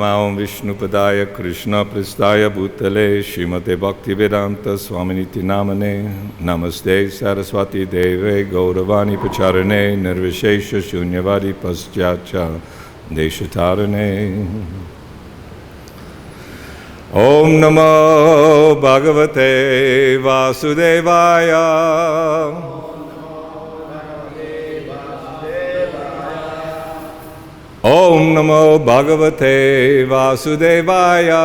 Namo Vishnupadaya Krishna Pristaya Bhutale Srimate Bhaktivedanta Swaminiti Namane Namaste Saraswati Deve Gauravani Pacharane Nirvishesha Shunyavadi Paschatcha Deshatarane. Om Namo Bhagavate Vasudevaya. Om Namo Bhagavate Vasudevaya.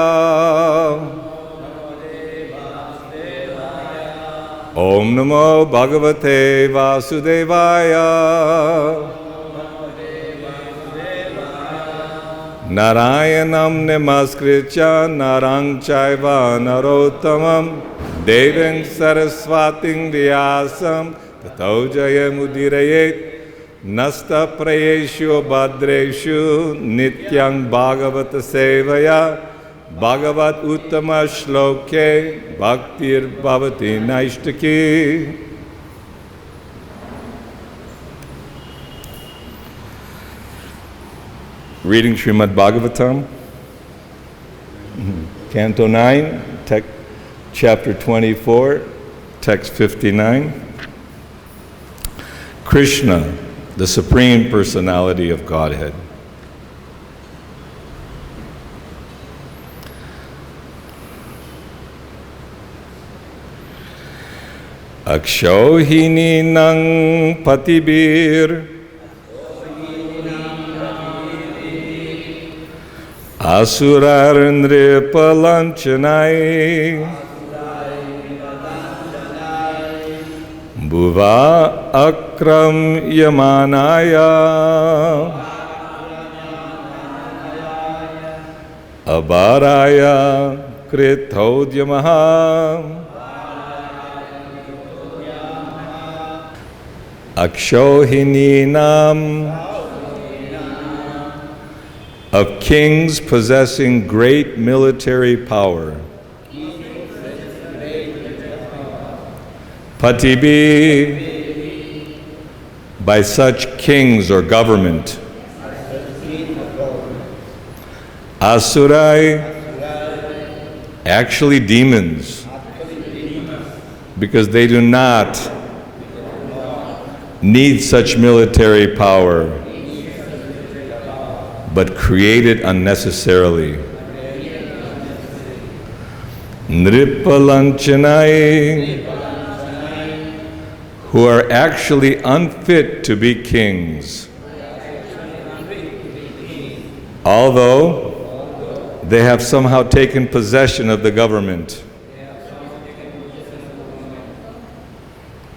Om Namo Bhagavate Vasudevaya. Narayanam Namaskritya Narang Chaiva Narottamam Devang Saraswating Vyasam Tato Jayamudiraye Nasta Prayeshu Bhadreshu Nityang Bhagavata Sevaya Bhagavat Uttama Shloke Bhaktir Bhavati Naishtaki. Reading Srimad Bhagavatam, Canto 9, Chapter 24, Text 59. Krishna, the Supreme Personality of Godhead. Akshohini nang patibir Asurar nripalanchanai Bhuva akram yamanaya Abaraya krithodyamaha Akshohininam, of kings possessing great military power. Patibi, by such kings or government. Asurai, actually demons, because they do not need such military power, but create it unnecessarily. Nripalanchanai, who are actually unfit to be kings, although they have somehow taken possession of the government.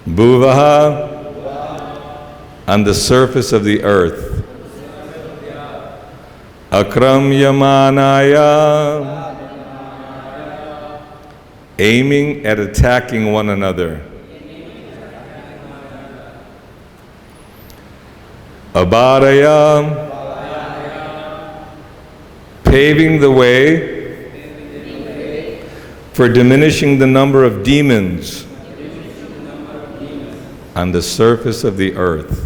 Bhuvaha, on the surface of the earth. Akram yamanaya, aiming at attacking one another. Abaraya, paving the way for diminishing the number of demons on the surface of the earth.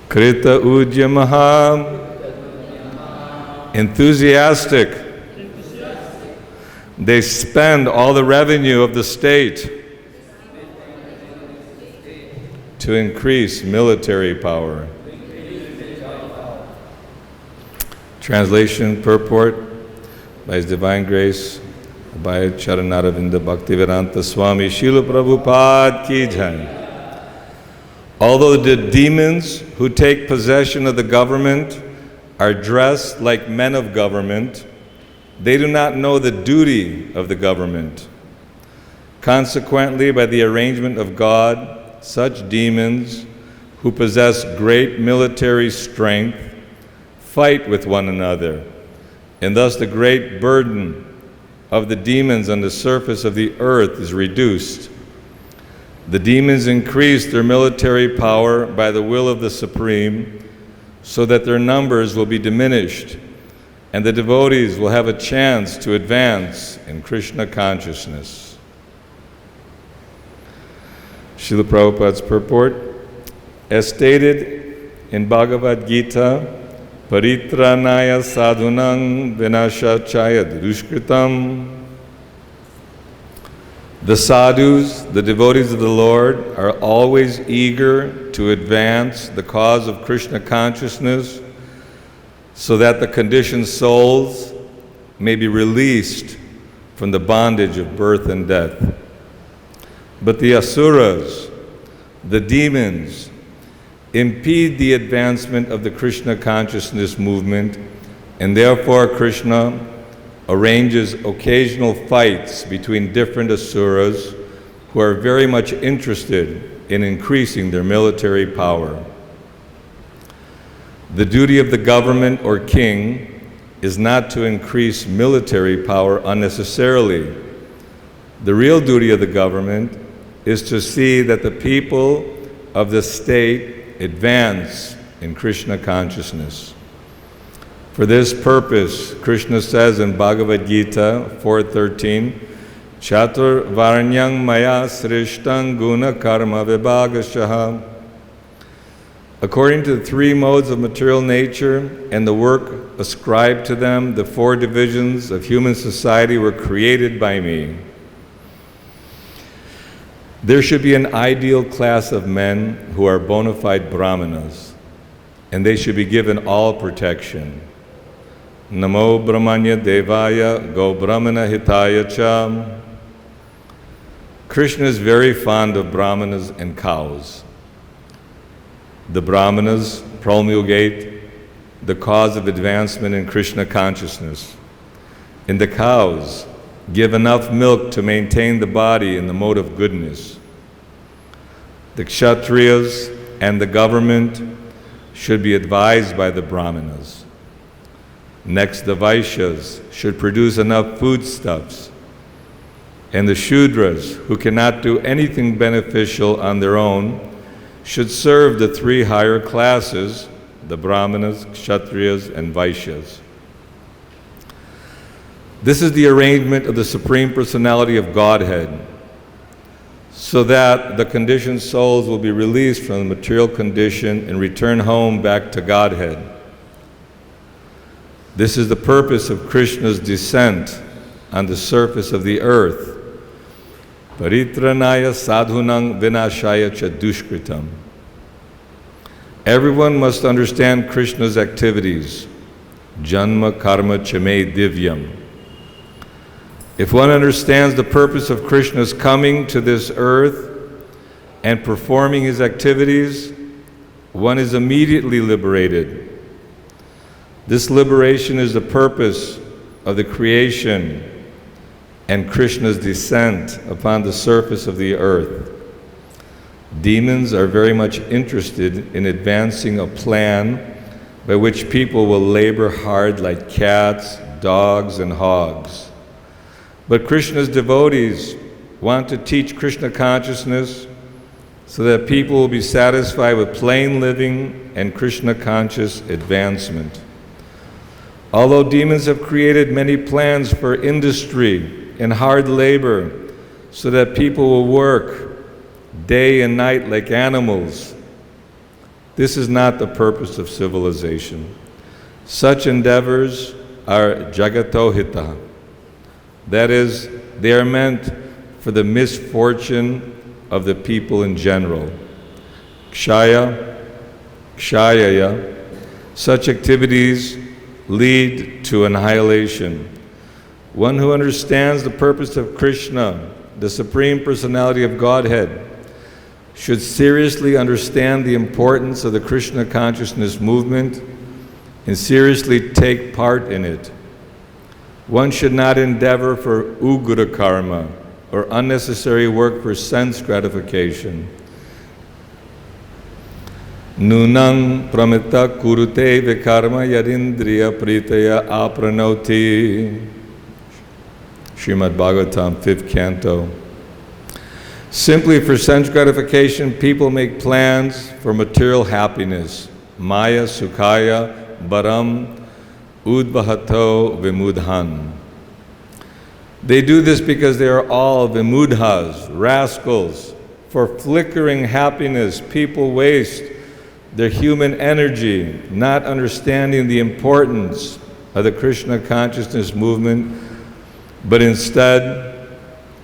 Krita Udyamaha, enthusiastic. They spend all the revenue of the state to increase military power. Translation, purport by His Divine Grace, by Charanaravinda Bhaktivedanta Swami Srila Prabhupada Ki Jai. Although the demons who take possession of the government are dressed like men of government, they do not know the duty of the government. Consequently, by the arrangement of God, such demons who possess great military strength fight with one another, and thus the great burden of the demons on the surface of the earth is reduced. The demons increase their military power by the will of the Supreme, so that their numbers will be diminished, and the devotees will have a chance to advance in Krishna consciousness. Srila Prabhupada's purport, as stated in Bhagavad-Gita Paritranaya sadhunang vinashachaya dushkritam. The sadhus, the devotees of the Lord, are always eager to advance the cause of Krishna consciousness so that the conditioned souls may be released from the bondage of birth and death. But the asuras, the demons, impede the advancement of the Krishna consciousness movement, and therefore Krishna arranges occasional fights between different asuras who are very much interested in increasing their military power. The duty of the government or king is not to increase military power unnecessarily. The real duty of the government is to see that the people of the state advance in Krishna consciousness. For this purpose, Krishna says in Bhagavad-Gita 4:13, Chatur varnyang maya srishtang guna karma vibhagashaha. According to the three modes of material nature and the work ascribed to them, the four divisions of human society were created by me. There should be an ideal class of men who are bona fide brahmanas, and they should be given all protection. Namo Brahmanya Devaya Go Brahmana Hitaya Cha. Krishna is very fond of brahmanas and cows. The brahmanas promulgate the cause of advancement in Krishna consciousness, and the cows give enough milk to maintain the body in the mode of goodness. The kshatriyas and the government should be advised by the brahmanas. Next, the vaishyas should produce enough foodstuffs, and the shudras, who cannot do anything beneficial on their own, should serve the three higher classes, the brahmanas, kshatriyas, and vaishyas. This is the arrangement of the Supreme Personality of Godhead, so that the conditioned souls will be released from the material condition and return home back to Godhead. This is the purpose of Krishna's descent on the surface of the earth. Paritranaya sadhunang vinashaya cha dushkritam. Everyone must understand Krishna's activities. Janma karma chame divyam. If one understands the purpose of Krishna's coming to this earth and performing his activities, one is immediately liberated. This liberation is the purpose of the creation and Krishna's descent upon the surface of the earth. Demons are very much interested in advancing a plan by which people will labor hard like cats, dogs, and hogs. But Krishna's devotees want to teach Krishna consciousness so that people will be satisfied with plain living and Krishna conscious advancement. Although demons have created many plans for industry and hard labor so that people will work day and night like animals, this is not the purpose of civilization. Such endeavors are jagatohita. That is, they are meant for the misfortune of the people in general. Kshaya, kshayaya. Such activities lead to annihilation. One who understands the purpose of Krishna, the Supreme Personality of Godhead, should seriously understand the importance of the Krishna consciousness movement and seriously take part in it. One should not endeavor for ugra karma, or unnecessary work for sense gratification. Nunang pramita kurute vikarma yadindriya pritaya apranoti. Srimad Bhagavatam, 5th Canto. Simply for sense gratification, people make plans for material happiness. Maya sukhaya baram udvahato vimudhan. They do this because they are all vimudhas, rascals. For flickering happiness, people waste their human energy, not understanding the importance of the Krishna consciousness movement, but instead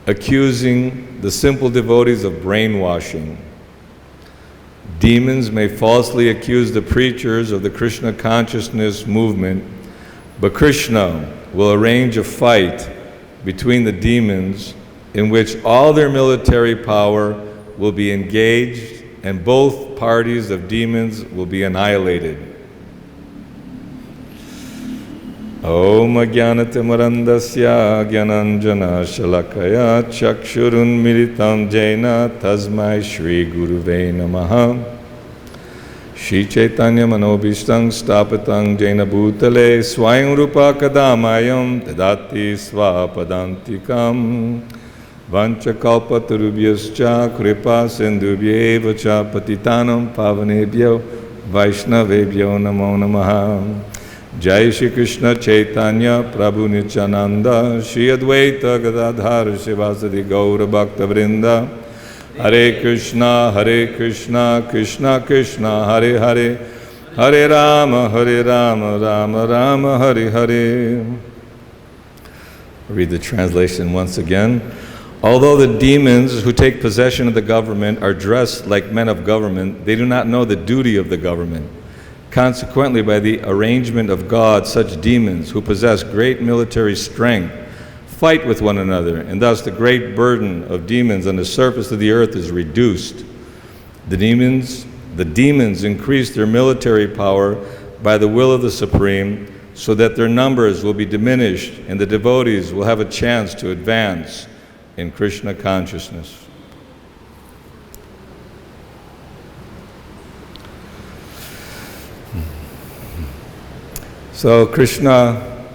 accusing the simple devotees of brainwashing. Demons may falsely accuse the preachers of the Krishna consciousness movement, but Krishna will arrange a fight between the demons in which all their military power will be engaged and both parties of demons will be annihilated. Om Ajnanatimarandasya Jnananjana Shalakaya Chakshurunmilitam Jena Tasmai Shri Guruve Namaha. Shri Chaitanya Manobhishtam Stapatang Jena Bhutale Swayam Rupa Kadamayam Tadati Svapadantikam Vanchakalpatarubhyascha Kripa Sindhubhyeva Cha Patitanam Pavanebhyo Vaishnavebhyo Namo Namaha. Jai Shri Krishna Chaitanya Prabhu Nityananda Shri Advaita Gadadhar Shivasadi Gaura Bhakta Vrinda. Hare Krishna Krishna Krishna Hare Hare, Hare Rama Rama Rama Hare Hare. Read the translation once again. Although the demons who take possession of the government are dressed like men of government, they do not know the duty of the government. Consequently, by the arrangement of God, such demons who possess great military strength fight with one another, and thus the great burden of demons on the surface of the earth is reduced. The demons increase their military power by the will of the Supreme, so that their numbers will be diminished and the devotees will have a chance to advance in Krishna consciousness. So Krishna,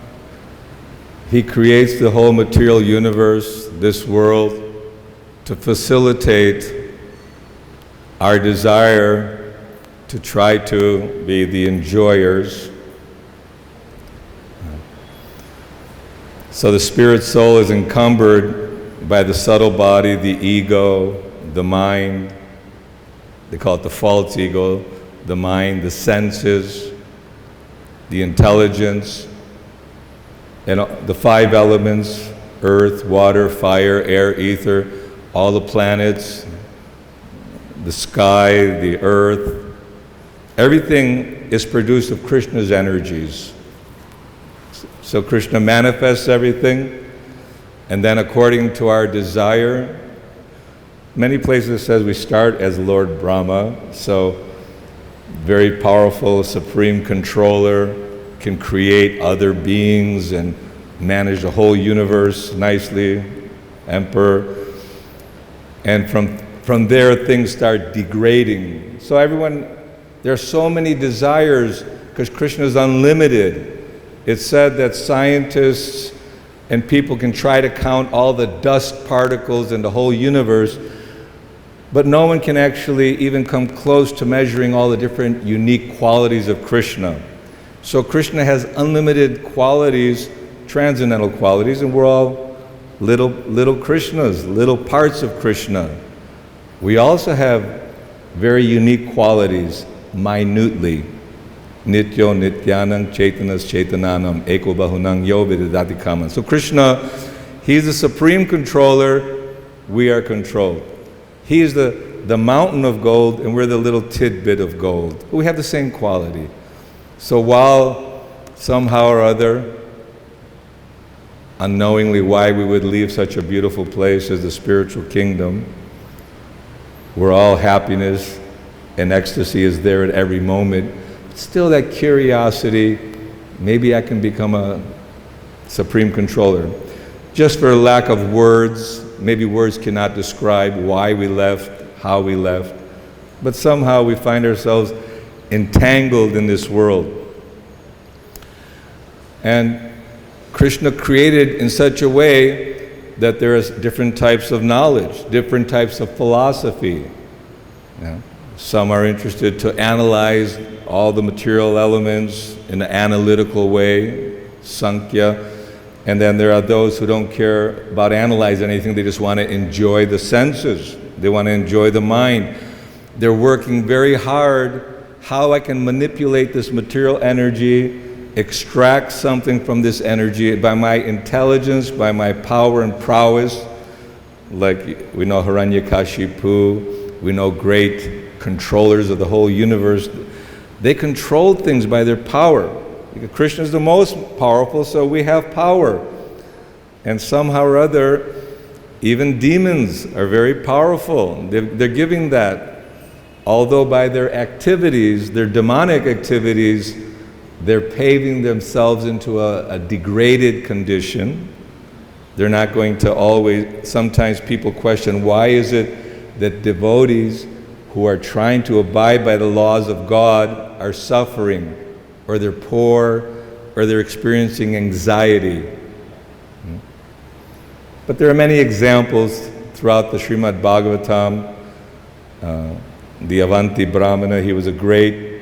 he creates the whole material universe, this world, to facilitate our desire to try to be the enjoyers. So the spirit soul is encumbered by the subtle body, the ego, the mind. They call it the false ego, the mind, the senses, the intelligence, and the five elements: earth, water, fire, air, ether, all the planets, the sky, the earth. Everything is produced of Krishna's energies. So Krishna manifests everything, and then according to our desire, many places it says we start as Lord Brahma, so very powerful, supreme controller, can create other beings and manage the whole universe nicely, emperor. And from there things start degrading. So there are so many desires because Krishna is unlimited. It's said that scientists and people can try to count all the dust particles in the whole universe, but no one can actually even come close to measuring all the different unique qualities of Krishna. So Krishna has unlimited qualities, transcendental qualities, and we're all little Krishnas, little parts of Krishna. We also have very unique qualities, minutely. Nityo nityanam chaitanas chaitananam eko bahunam yo vididati kaman. So Krishna, he's the supreme controller, we are controlled. He is the mountain of gold, and we're the little tidbit of gold. But we have the same quality. So while somehow or other, unknowingly why we would leave such a beautiful place as the spiritual kingdom, where all happiness and ecstasy is there at every moment, still that curiosity, maybe I can become a supreme controller. Just for lack of words, maybe words cannot describe why we left, how we left, but somehow we find ourselves entangled in this world. And Krishna created in such a way that there is different types of knowledge, different types of philosophy. Some are interested to analyze all the material elements in an analytical way, Sankhya, and then there are those who don't care about analyzing anything, they just want to enjoy the senses, they want to enjoy the mind. They're working very hard how I can manipulate this material energy, extract something from this energy by my intelligence, by my power and prowess. Like we know Hiranyakashipu, we know great controllers of the whole universe. They control things by their power. Krishna is the most powerful, so we have power. And somehow or other, even demons are very powerful. They're giving that. Although by their activities, their demonic activities, they're paving themselves into a degraded condition. They're not going to always, sometimes people question, why is it that devotees who are trying to abide by the laws of God are suffering, or they're poor, or they're experiencing anxiety? But there are many examples throughout the Srimad Bhagavatam. The Avanti Brahmana, he was a great,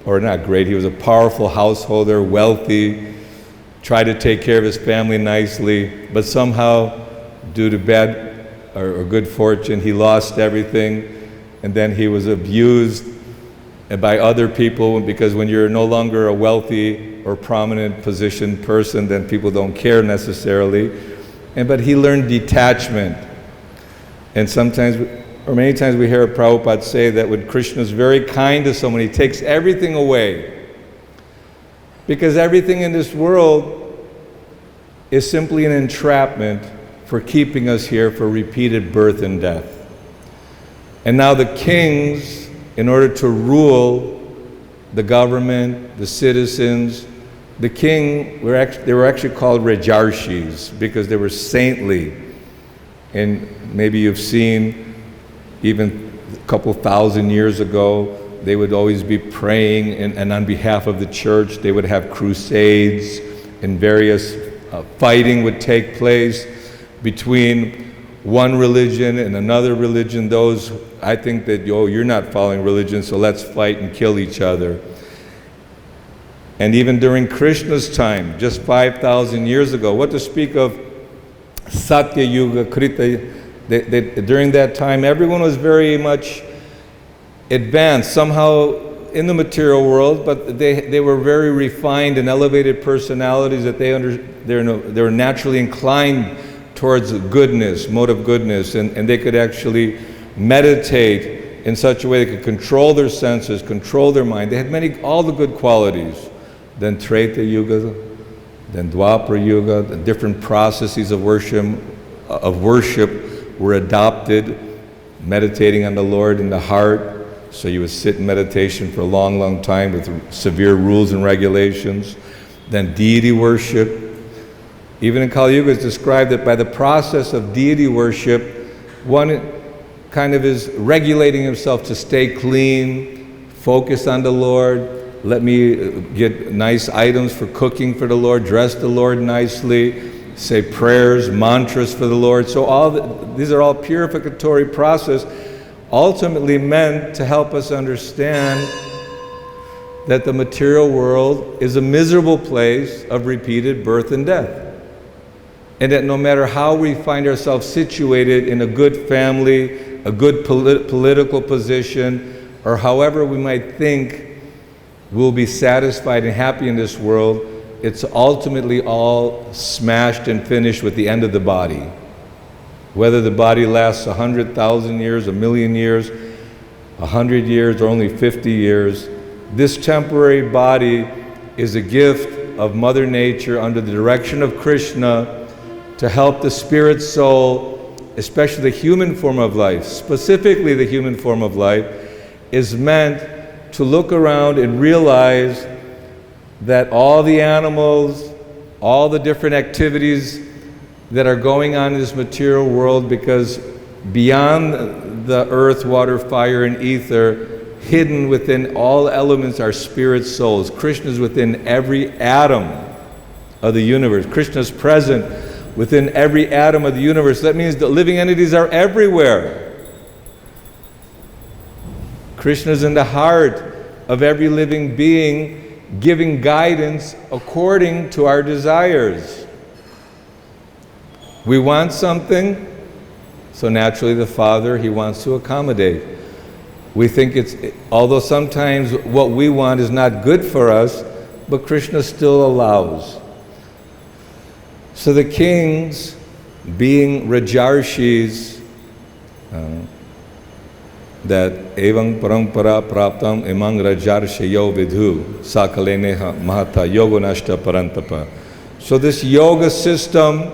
or not great, he was a powerful householder, wealthy, tried to take care of his family nicely, but somehow, due to bad or good fortune, he lost everything, and then he was abused by other people, because when you're no longer a wealthy or prominent positioned person, then people don't care necessarily. But he learned detachment. And sometimes, or many times we hear Prabhupada say that when Krishna is very kind to someone, he takes everything away. Because everything in this world is simply an entrapment for keeping us here for repeated birth and death. And now the kings, in order to rule the government, the citizens, the king, they were actually called Rajarshis because they were saintly. And maybe you've seen, even a couple thousand years ago, they would always be praying, and on behalf of the church, they would have crusades, and various fighting would take place between one religion and another religion. Those, I think that, you're not following religion, so let's fight and kill each other. And even during Krishna's time, just 5,000 years ago, what to speak of Satya Yuga, Krita, during that time, everyone was very much advanced, somehow in the material world, but they were very refined and elevated personalities that they were naturally inclined towards goodness, mode of goodness, and they could actually meditate in such a way they could control their senses, control their mind. They had all the good qualities. Then Treta Yuga, then Dwapara Yuga, the different processes of worship were adopted, meditating on the Lord in the heart. So you would sit in meditation for a long, long time with severe rules and regulations. Then deity worship. Even in Kali Yuga, it's described that by the process of deity worship, one kind of is regulating himself to stay clean, focus on the Lord. Let me get nice items for cooking for the Lord, dress the Lord nicely, say prayers, mantras for the Lord. So these are all purificatory process, ultimately meant to help us understand that the material world is a miserable place of repeated birth and death. And that no matter how we find ourselves situated in a good family, a good political position, or however we might think we'll be satisfied and happy in this world, it's ultimately all smashed and finished with the end of the body. Whether the body lasts 100,000 years, 1,000,000 years, 100 years, or only 50 years, this temporary body is a gift of Mother Nature under the direction of Krishna to help the spirit soul, especially the human form of life, specifically the human form of life, is meant to look around and realize that all the animals, all the different activities that are going on in this material world, because beyond the earth, water, fire, and ether, hidden within all elements are spirit souls. Krishna is within every atom of the universe. Krishna is present within every atom of the universe. That means the living entities are everywhere. Krishna is in the heart of every living being, giving guidance according to our desires. We want something, so naturally the Father, He wants to accommodate. We think although sometimes what we want is not good for us, but Krishna still allows. So the kings, being Rajarshis, that evang parampara praptam imang rajarshayo vidhu sakaleneha mahata yoganashta parantapa. So this yoga system,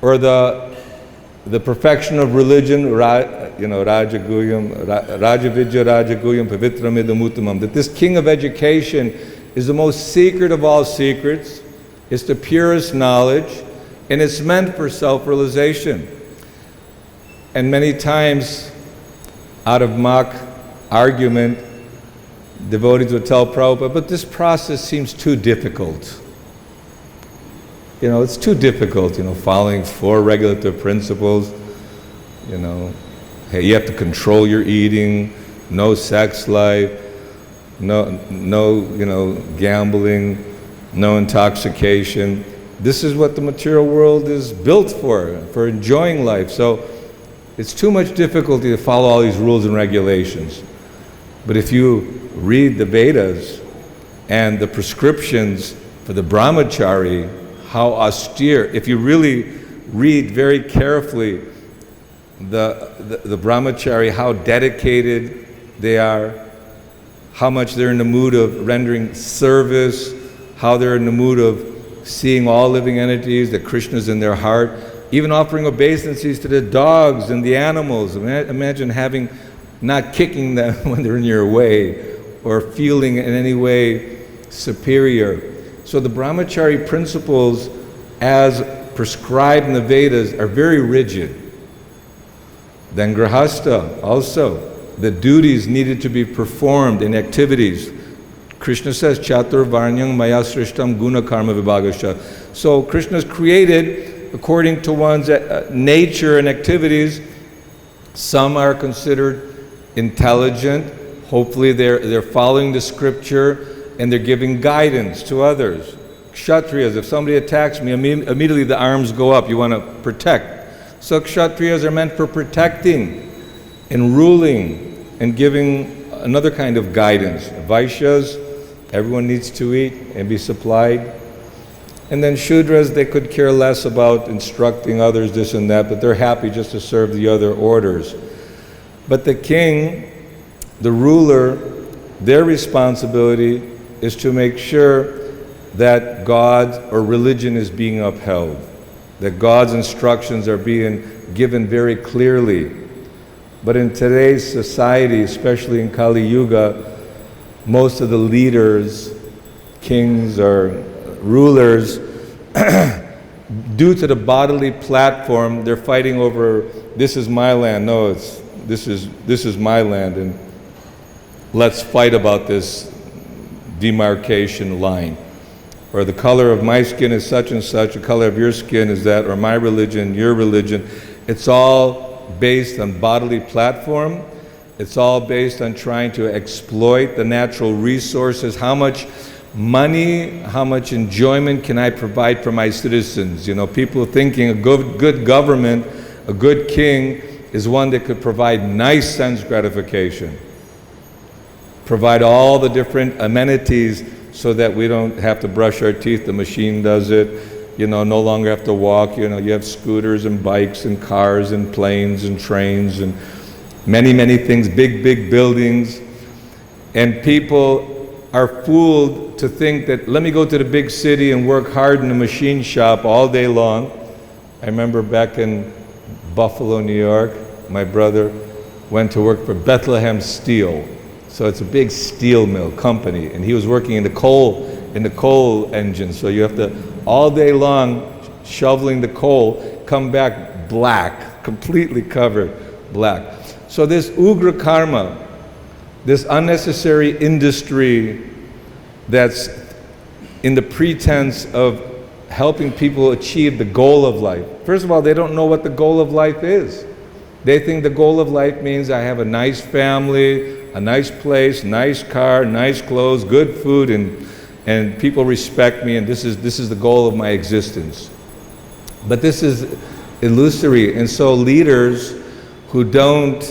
or the perfection of religion, Rajaguyam, Rajavidya Rajaguyam Pavitramidam Uttamam, that this king of education is the most secret of all secrets, it's the purest knowledge, and it's meant for self-realization. And many times, out of mock argument, devotees would tell Prabhupada, but this process seems too difficult. It's too difficult, following 4 regulative principles. Hey, you have to control your eating, no sex life, no gambling, no intoxication. This is what the material world is built for enjoying life. So it's too much difficulty to follow all these rules and regulations. But if you read the Vedas and the prescriptions for the brahmachari, how austere, if you really read very carefully the brahmachari, how dedicated they are, how much they're in the mood of rendering service, how they're in the mood of seeing all living entities, that Krishna's in their heart, even offering obeisances to the dogs and the animals. Imagine not kicking them when they're in your way, or feeling in any way superior. So the brahmachari principles, as prescribed in the Vedas, are very rigid. Then grahastha also, the duties needed to be performed in activities. Krishna says, Chatur Varnyam Maya Srishtam Guna Karma Vibhagascha. So Krishna's created according to one's nature and activities. Some are considered intelligent. Hopefully they're following the scripture and they're giving guidance to others. Kshatriyas, if somebody attacks me, immediately the arms go up. You want to protect. So Kshatriyas are meant for protecting and ruling and giving another kind of guidance. Vaishyas, everyone needs to eat and be supplied. And then Shudras, they could care less about instructing others, this and that, but they're happy just to serve the other orders. But the king, the ruler, their responsibility is to make sure that God or religion is being upheld, that God's instructions are being given very clearly. But in today's society, especially in Kali Yuga, most of the leaders, kings or rulers, due to the bodily platform, they're fighting over, this is my land. No, this is my land, and let's fight about this demarcation line. Or the color of my skin is such and such, the color of your skin is that, or my religion, your religion. It's all based on bodily platform. It's all based on trying to exploit the natural resources. How much money, how much enjoyment can I provide for my citizens? People thinking a good government, a good king, is one that could provide nice sense gratification. Provide all the different amenities so that we don't have to brush our teeth, the machine does it. No longer have to walk. You have scooters and bikes and cars and planes and trains and many, many things, big buildings. And people are fooled to think that, let me go to the big city and work hard in the machine shop all day long. I remember back in Buffalo, New York, my brother went to work for Bethlehem Steel. So it's a big steel mill company, and he was working in the coal engine. So you have to, all day long, shoveling the coal, come back black, completely covered black. So this ugra karma, this unnecessary industry that's in the pretense of helping people achieve the goal of life. First of all, they don't know what the goal of life is. They think the goal of life means I have a nice family, a nice place, nice car, nice clothes, good food, and people respect me, and this is the goal of my existence. But this is illusory, and so leaders who don't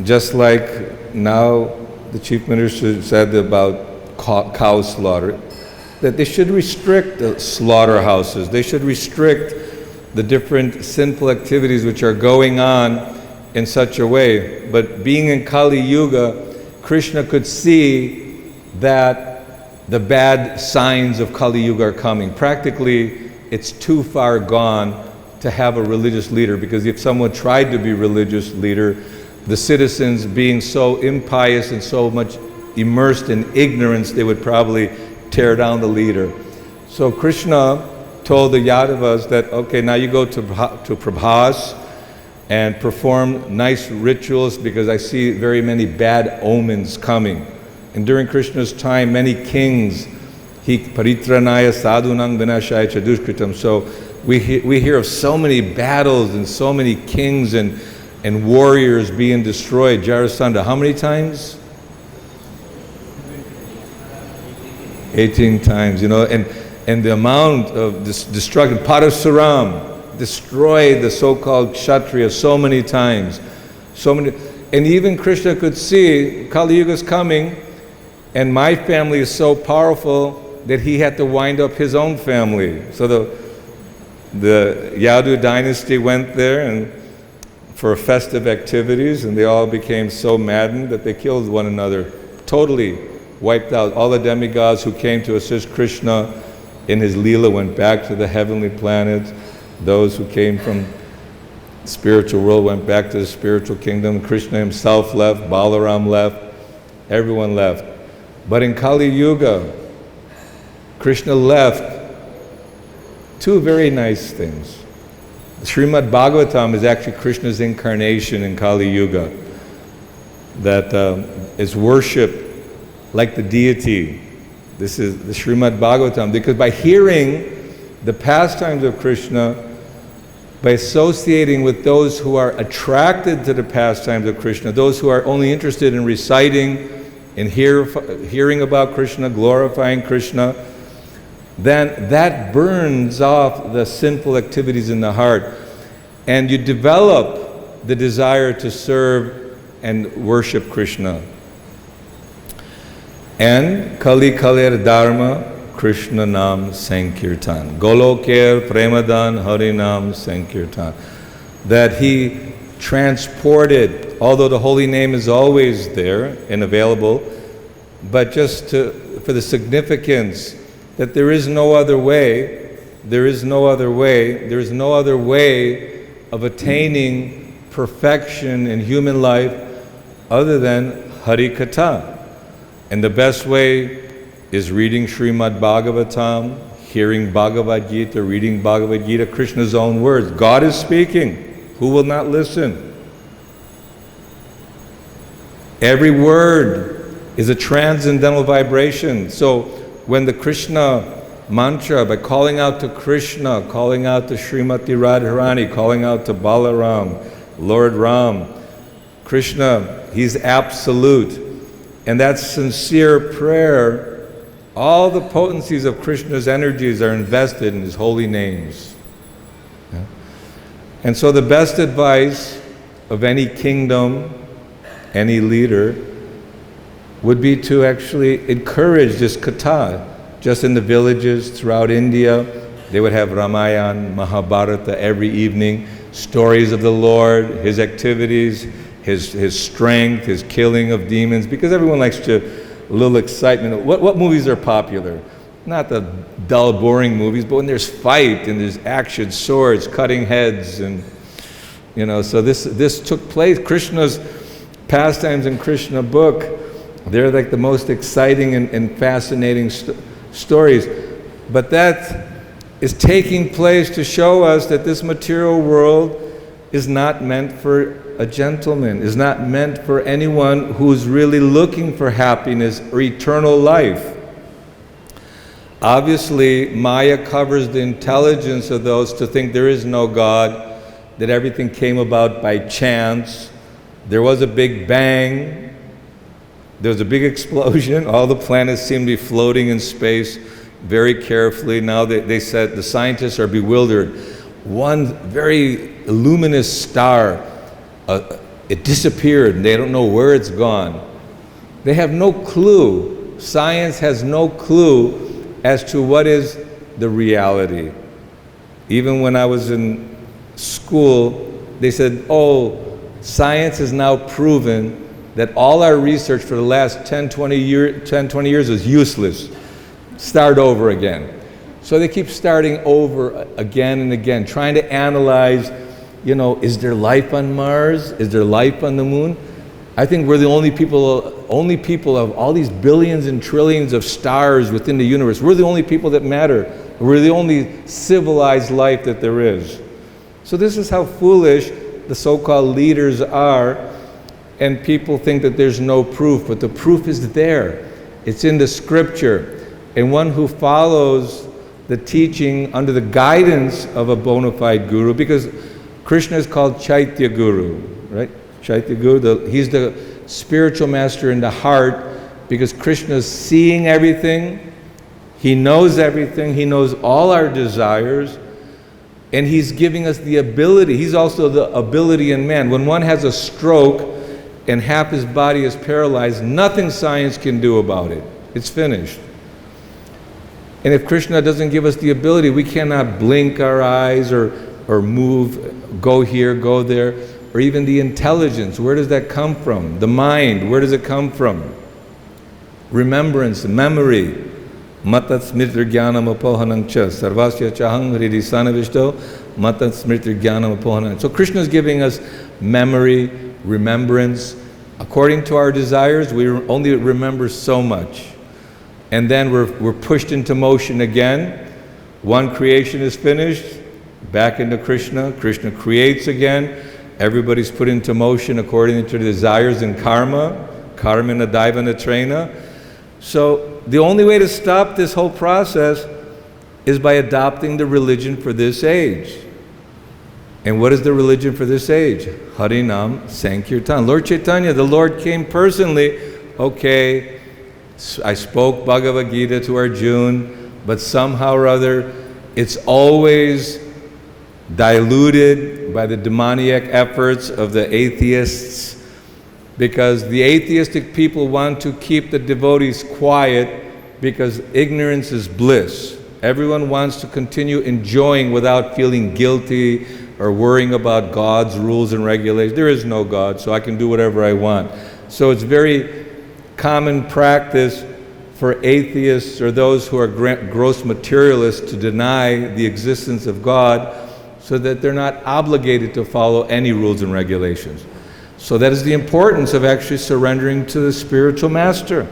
just like now the Chief Minister said about cow slaughter, that they should restrict the slaughterhouses. They should restrict the different sinful activities which are going on in such a way. But being in Kali Yuga, Krishna could see that the bad signs of Kali Yuga are coming. Practically, it's too far gone to have a religious leader, because if someone tried to be a religious leader, the citizens being so impious and so much immersed in ignorance, they would probably tear down the leader. So Krishna told the Yadavas that, okay, now you go to Prabhas and perform nice rituals, because I see very many bad omens coming. And during Krishna's time, many kings, he paritranaya sadhunang vinashaya chadushkritam. So we hear of so many battles and so many kings and warriors being destroyed. Jarasandha, how many times? 18 times, and the amount of destruction. Parasuram destroyed the so-called Kshatriya so many times. And even Krishna could see Kali Yuga is coming, and my family is so powerful that he had to wind up his own family. So the Yadu dynasty went there and for festive activities, and they all became so maddened that they killed one another, totally wiped out. All the demigods who came to assist Krishna in his Leela went back to the heavenly planets. Those who came from the spiritual world went back to the spiritual kingdom. Krishna himself left, Balaram left, everyone left. But in Kali Yuga, Krishna left two very nice things. The Srimad Bhagavatam is actually Krishna's incarnation in Kali Yuga, that is worshipped like the deity. This is the Srimad Bhagavatam, because by hearing the pastimes of Krishna, by associating with those who are attracted to the pastimes of Krishna, those who are only interested in reciting and hearing about Krishna, glorifying Krishna, then that burns off the sinful activities in the heart, and you develop the desire to serve and worship Krishna. And Kali Kalir Dharma Krishna Nam Sankirtan. Goloker Premadan Harinam Sankirtan. That he transported, although the holy name is always there and available, but just for the significance that there is no other way, there is no other way of attaining perfection in human life other than Hari Katha. And the best way is reading Srimad Bhagavatam, hearing Bhagavad-Gita, reading Bhagavad-Gita, Krishna's own words. God is speaking. Who will not listen? Every word is a transcendental vibration. So when the Krishna mantra, by calling out to Krishna, calling out to Srimati Radharani, calling out to Balaram, Lord Ram, Krishna, he's absolute. And that sincere prayer, all the potencies of Krishna's energies are invested in his holy names. Yeah? And so the best advice of any kingdom, any leader, would be to actually encourage this katha. Just in the villages throughout India, they would have Ramayana, Mahabharata every evening, stories of the Lord, his activities, his strength, his killing of demons, because everyone likes a little excitement. What movies are popular? Not the dull, boring movies, but when there's fight and there's action, swords, cutting heads, and so this took place. Krishna's pastimes in Krishna book, they're like the most exciting and fascinating stories. But that is taking place to show us that this material world is not meant for a gentleman, is not meant for anyone who's really looking for happiness or eternal life. Obviously, Maya covers the intelligence of those to think there is no God, that everything came about by chance. There was a big bang, there was a big explosion, all the planets seem to be floating in space very carefully. Now they said the scientists are bewildered. One very luminous star, it disappeared and they don't know where it's gone. They have no clue. Science has no clue as to what is the reality. Even when I was in school, they said, oh, science has now proven that all our research for the last 10-20 years is useless. Start over again. So they keep starting over again and again, trying to analyze, is there life on Mars? Is there life on the moon? I think we're the only people of all these billions and trillions of stars within the universe. We're the only people that matter. We're the only civilized life that there is. So this is how foolish the so-called leaders are, and people think that there's no proof, but the proof is there. It's in the scripture. And one who follows the teaching under the guidance of a bona fide guru, because Krishna is called Chaitya Guru, right? Chaitya Guru, he's the spiritual master in the heart, because Krishna is seeing everything, he knows everything, he knows all our desires, and he's giving us the ability. He's also the ability in man. When one has a stroke and half his body is paralyzed, nothing science can do about it. It's finished. And if Krishna doesn't give us the ability, we cannot blink our eyes or move, go here, go there, or even the intelligence. Where does that come from? The mind, where does it come from? Remembrance, memory. Matat smritir jnanam apohanam cha sarvasya chaham hridi sanavishto matat smritir jnanam apohanam. So Krishna is giving us memory, remembrance. According to our desires, we only remember so much. And then we're pushed into motion again. One creation is finished, back into Krishna. Krishna creates again. Everybody's put into motion according to the desires and karma. Karmana daivana trena. So the only way to stop this whole process is by adopting the religion for this age. And what is the religion for this age? Harinam Sankirtan. Lord Chaitanya, the Lord came personally. Okay, I spoke Bhagavad-Gita to Arjuna, but somehow or other, it's always diluted by the demoniac efforts of the atheists, because the atheistic people want to keep the devotees quiet because ignorance is bliss. Everyone wants to continue enjoying without feeling guilty or worrying about God's rules and regulations. There is no God, so I can do whatever I want. So it's very common practice for atheists or those who are gross materialists to deny the existence of God, so that they're not obligated to follow any rules and regulations. So that is the importance of actually surrendering to the spiritual master.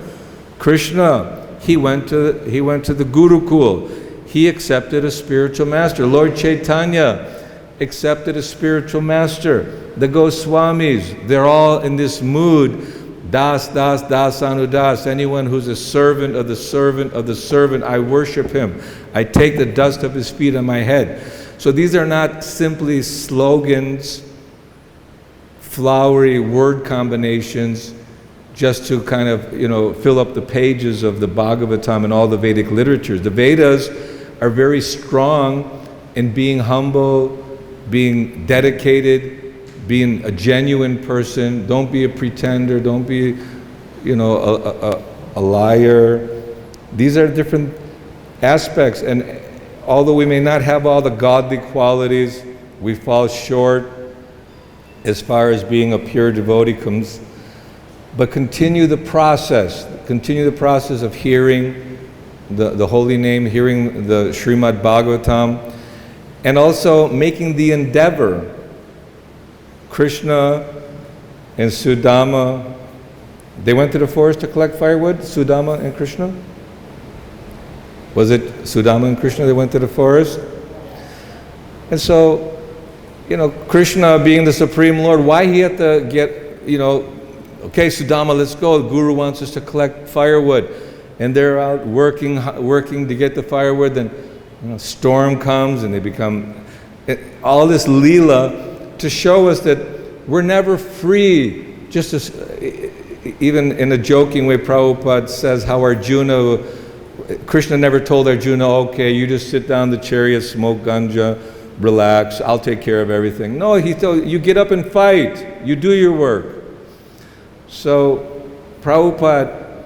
Krishna, he went to the Gurukul. He accepted a spiritual master. Lord Chaitanya accepted a spiritual master. The Goswamis, they're all in this mood. Das, das, das, anudas. Anyone who's a servant of the servant of the servant, I worship him. I take the dust of his feet on my head. So these are not simply slogans, flowery word combinations, just to kind of, fill up the pages of the Bhagavatam and all the Vedic literatures. The Vedas are very strong in being humble, being dedicated, being a genuine person. Don't be a pretender, don't be, a liar. These are different aspects, and although we may not have all the godly qualities, we fall short as far as being a pure devotee comes. But continue the process of hearing the holy name, hearing the Srimad Bhagavatam, and also making the endeavor. Krishna and Sudama, they went to the forest to collect firewood, Sudama and Krishna? Was it Sudama and Krishna that went to the forest? And so, Krishna being the Supreme Lord, why he had to get, okay, Sudama, let's go. The Guru wants us to collect firewood. And they're out working to get the firewood. Then storm comes and they become, all this Leela to show us that we're never free. Just as, even in a joking way, Prabhupada says how Krishna never told Arjuna, okay, you just sit down in the chariot, smoke ganja, relax, I'll take care of everything. No, he told you get up and fight, you do your work. So Prabhupada,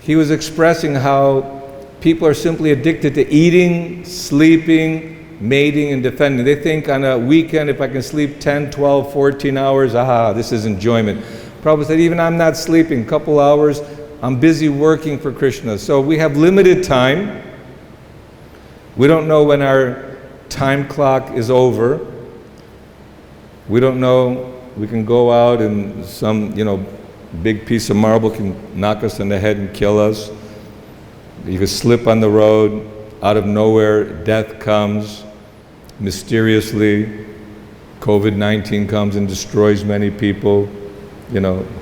he was expressing how people are simply addicted to eating, sleeping, mating, and defending. They think on a weekend, if I can sleep 10, 12, 14 hours, this is enjoyment. Prabhupada said, even I'm not sleeping, a couple hours, I'm busy working for Krishna. So we have limited time. We don't know when our time clock is over. We don't know, we can go out and some, big piece of marble can knock us on the head and kill us. You could slip on the road, out of nowhere, death comes. Mysteriously, COVID-19 comes and destroys many people,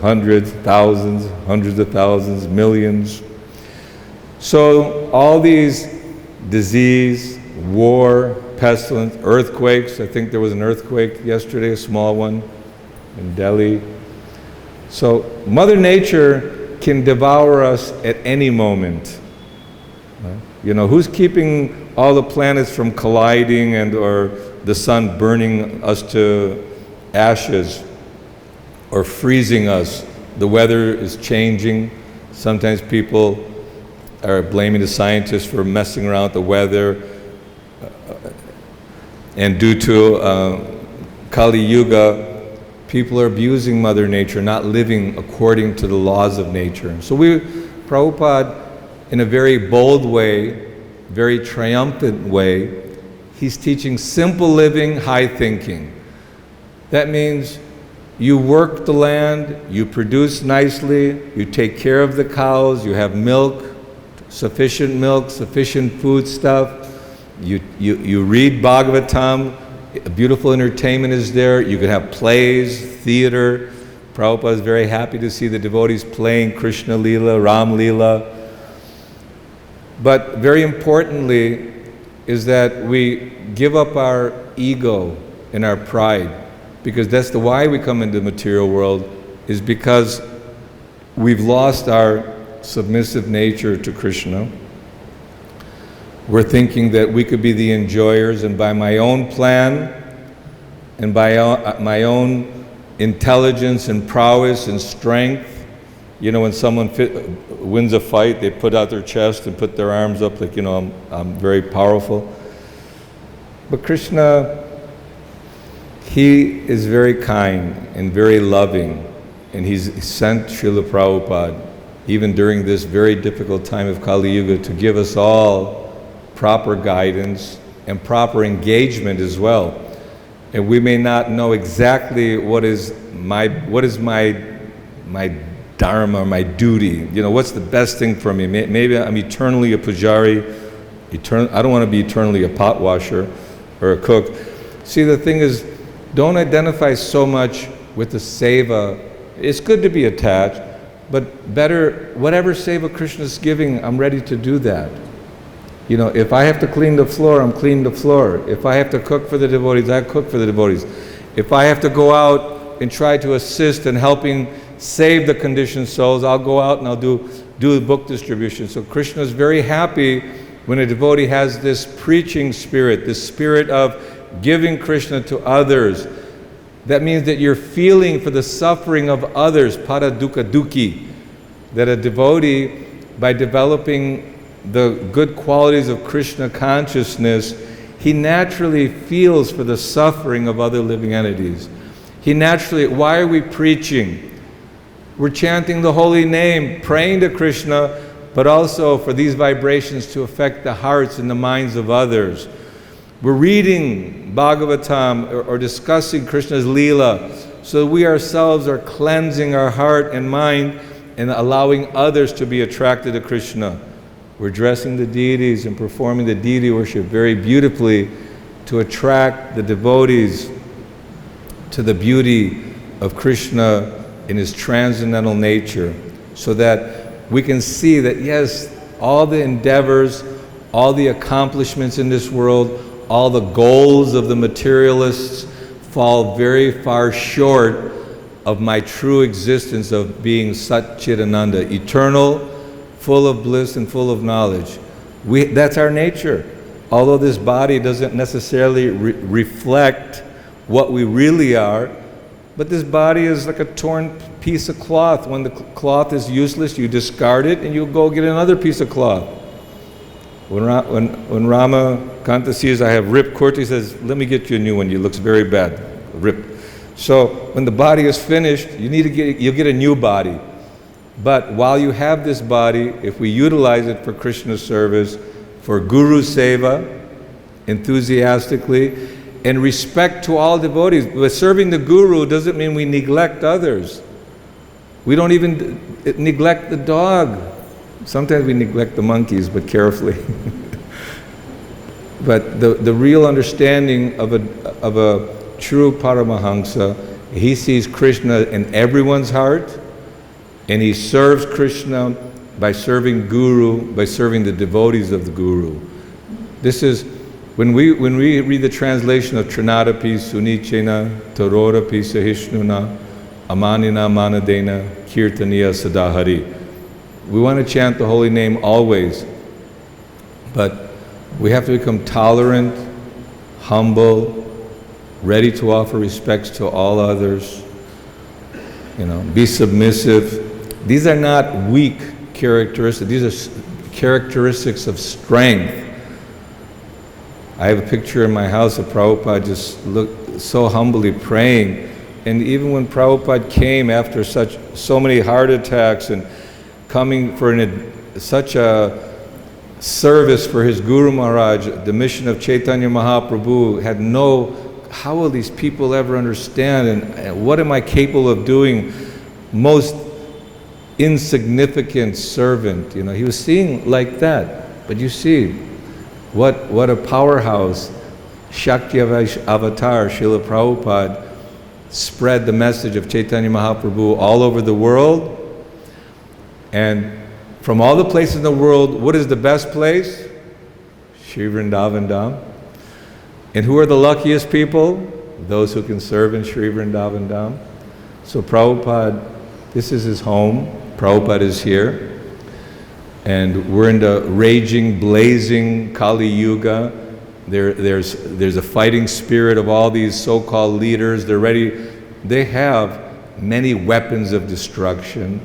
hundreds, thousands, hundreds of thousands, millions. So all these disease, war, pestilence, earthquakes. I think there was an earthquake yesterday, a small one in Delhi. So Mother Nature can devour us at any moment. Who's keeping all the planets from colliding or the sun burning us to ashes or freezing us? The weather is changing. Sometimes people are blaming the scientists for messing around with the weather. And due to Kali Yuga, people are abusing Mother Nature, not living according to the laws of nature. So Prabhupada, in a very bold way, very triumphant way, he's teaching simple living, high thinking. That means you work the land, you produce nicely, you take care of the cows, you have milk, sufficient food stuff. You read Bhagavatam, a beautiful entertainment is there. You can have plays, theater. Prabhupada is very happy to see the devotees playing Krishna Leela, Ram Leela. But very importantly is that we give up our ego and our pride, because that's why we come into the material world, is because we've lost our submissive nature to Krishna. We're thinking that we could be the enjoyers, and by my own plan and by my own intelligence and prowess and strength, when someone wins a fight, they put out their chest and put their arms up like, I'm very powerful. But Krishna, he is very kind and very loving, and he's sent Srila Prabhupada, even during this very difficult time of Kali Yuga, to give us all proper guidance and proper engagement as well. And we may not know exactly what is my dharma, my duty. What's the best thing for me? Maybe I'm eternally a pujari. I don't want to be eternally a pot washer or a cook. See, the thing is, don't identify so much with the seva. It's good to be attached, but better, whatever seva Krishna is giving, I'm ready to do that. If I have to clean the floor, I'm cleaning the floor. If I have to cook for the devotees, I cook for the devotees. If I have to go out and try to assist in helping save the conditioned souls, I'll go out and I'll do the book distribution. So Krishna is very happy when a devotee has this preaching spirit, this spirit of giving Krishna to others. That means that you're feeling for the suffering of others, para dukkha dukhi. That a devotee, by developing the good qualities of Krishna consciousness, he naturally feels for the suffering of other living entities. Why are we preaching? We're chanting the holy name, praying to Krishna, but also for these vibrations to affect the hearts and the minds of others. We're reading Bhagavatam or discussing Krishna's Leela, so we ourselves are cleansing our heart and mind and allowing others to be attracted to Krishna. We're dressing the deities and performing the deity worship very beautifully to attract the devotees to the beauty of Krishna in his transcendental nature, so that we can see that yes, all the endeavors, all the accomplishments in this world, all the goals of the materialists fall very far short of my true existence of being Sat Chidananda, eternal, full of bliss and full of knowledge. That's our nature. although this body doesn't necessarily reflect what we really are, but this body is like a torn piece of cloth. When the cloth is useless, you discard it and you go get another piece of cloth. When Ramakanta sees I have ripped kurta, he says, let me get you a new one. It looks very bad, ripped. So when the body is finished, you'll get a new body. But while you have this body, if we utilize it for Krishna service, for Guru Seva, enthusiastically, and respect to all devotees. But serving the Guru doesn't mean we neglect others. We don't even neglect the dog. Sometimes we neglect the monkeys, but carefully. But the real understanding of a true Paramahamsa, he sees Krishna in everyone's heart, and he serves Krishna by serving Guru, by serving the devotees of the Guru. This is, when we read the translation of Trinadapi Sunichena Tororapi Sahishnuna Amanina Manadena Kirtaniya Sadahari. We want to chant the holy name always, but we have to become tolerant, humble, ready to offer respects to all others, be submissive. These are not weak characteristics, these are characteristics of strength. I have a picture in my house of Prabhupada just looked so humbly praying, and even when Prabhupada came after so many heart attacks and coming for such a service for his Guru Maharaj, the mission of Chaitanya Mahaprabhu, how will these people ever understand, and what am I capable of doing? Most insignificant servant, he was seeing like that. But you see, what a powerhouse, Shakti Avatar, Srila Prabhupada, spread the message of Chaitanya Mahaprabhu all over the world. And from all the places in the world, what is the best place? Sri Vrindavan Dham. And who are the luckiest people? Those who can serve in Sri Vrindavan Dham. So Prabhupada, this is his home. Prabhupada is here. And we're in the raging, blazing Kali Yuga. There's a fighting spirit of all these so-called leaders. They're ready. They have many weapons of destruction.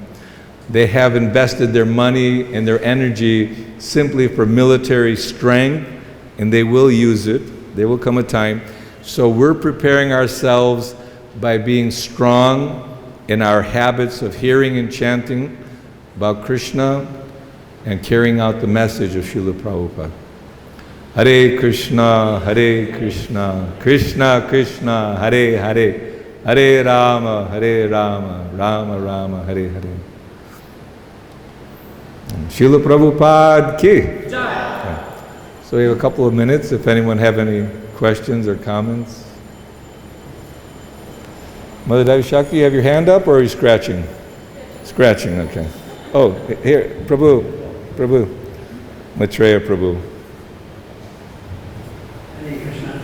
They have invested their money and their energy simply for military strength, and they will use it. There will come a time. So we're preparing ourselves by being strong in our habits of hearing and chanting about Krishna and carrying out the message of Srila Prabhupada. Hare Krishna, Krishna Krishna, Hare Hare, Hare Rama, Rama Rama, Hare Hare. Srila Prabhupada ki. Jai. So we have a couple of minutes if anyone have any questions or comments. Mother Devi Shakti, you have your hand up or are you scratching? Scratching, okay. Oh, here, Prabhu, Maitreya Prabhu. Hare Krishna.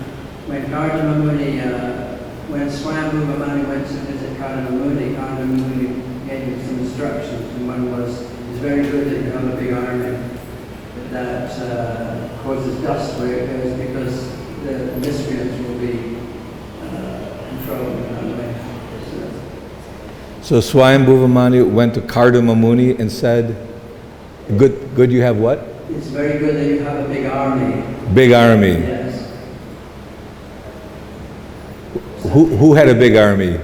When Gauda Muni, when Swayambhuva Muni went to visit Gauda Muni gave him some instructions, and one was, it's very good that you have a big army that causes dust where it goes because the miscreants will be controlled in that way. So Swayambhuva Muni went to Kardama Muni and said, good you have what? It's very good that you have a big army. Big army. Yes. Who had a big army?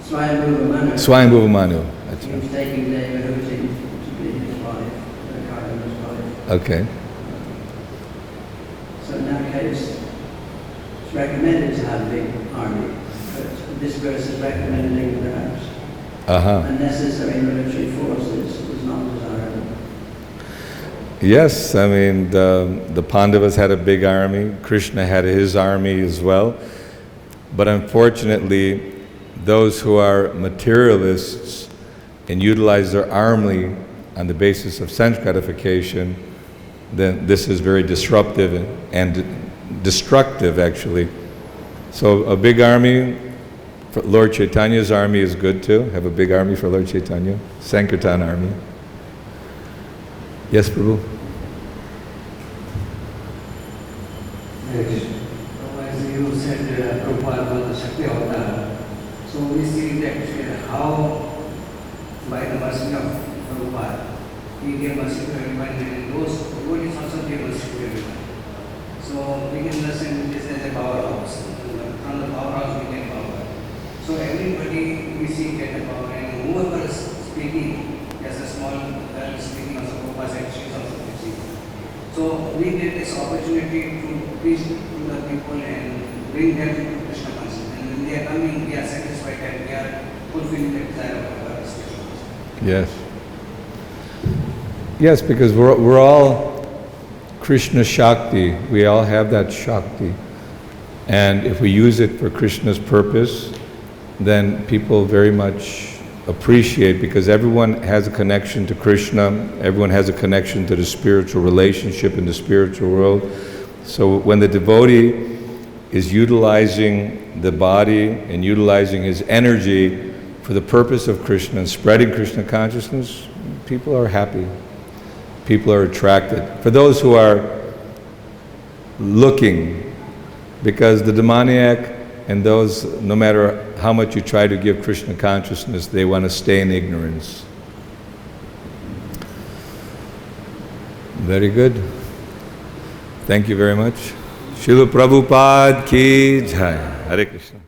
Swayambhuva Manu. Swayambhuva Manu. That's He right. was taking Devahuti to be his wife, Kardama's wife. Okay. So in that case, it's recommended to have a big army. But this verse is recommending that unnecessary military forces is not desirable. Yes, I mean, the Pandavas had a big army. Krishna had his army as well. But unfortunately, those who are materialists and utilize their army on the basis of sense gratification, then this is very disruptive and destructive, actually. So a big army, for Lord Chaitanya's army is good too. Have a big army for Lord Chaitanya. Sankirtan army. Yes, Prabhu? you said Prabhupada was the Shakti Avatar. So we see that how by the mercy of Prabhupada, he gave mercy to everyone and those devotees also gave mercy to everyone. So we can understand this as a powerhouse. From the powerhouse we get power. So everybody we see get the power, and whoever is speaking, as a small girl speaking also Prabhupada said she is also preaching. So we get this opportunity to preach to the people and bring them to Krishna consciousness. And when they are coming, we are satisfied that we are fulfilling the desire of our spiritual. Yes. Yes, because we're all Krishna Shakti. We all have that Shakti. And if we use it for Krishna's purpose, then people very much appreciate, because everyone has a connection to Krishna, everyone has a connection to the spiritual relationship in the spiritual world. So when the devotee is utilizing the body and utilizing his energy for the purpose of Krishna and spreading Krishna consciousness, people are happy. People are attracted. For those who are looking, because the demoniac and those, no matter how much you try to give Krishna consciousness, they want to stay in ignorance. Very good. Thank you very much. Srila Prabhupada ki jai. Hare Krishna.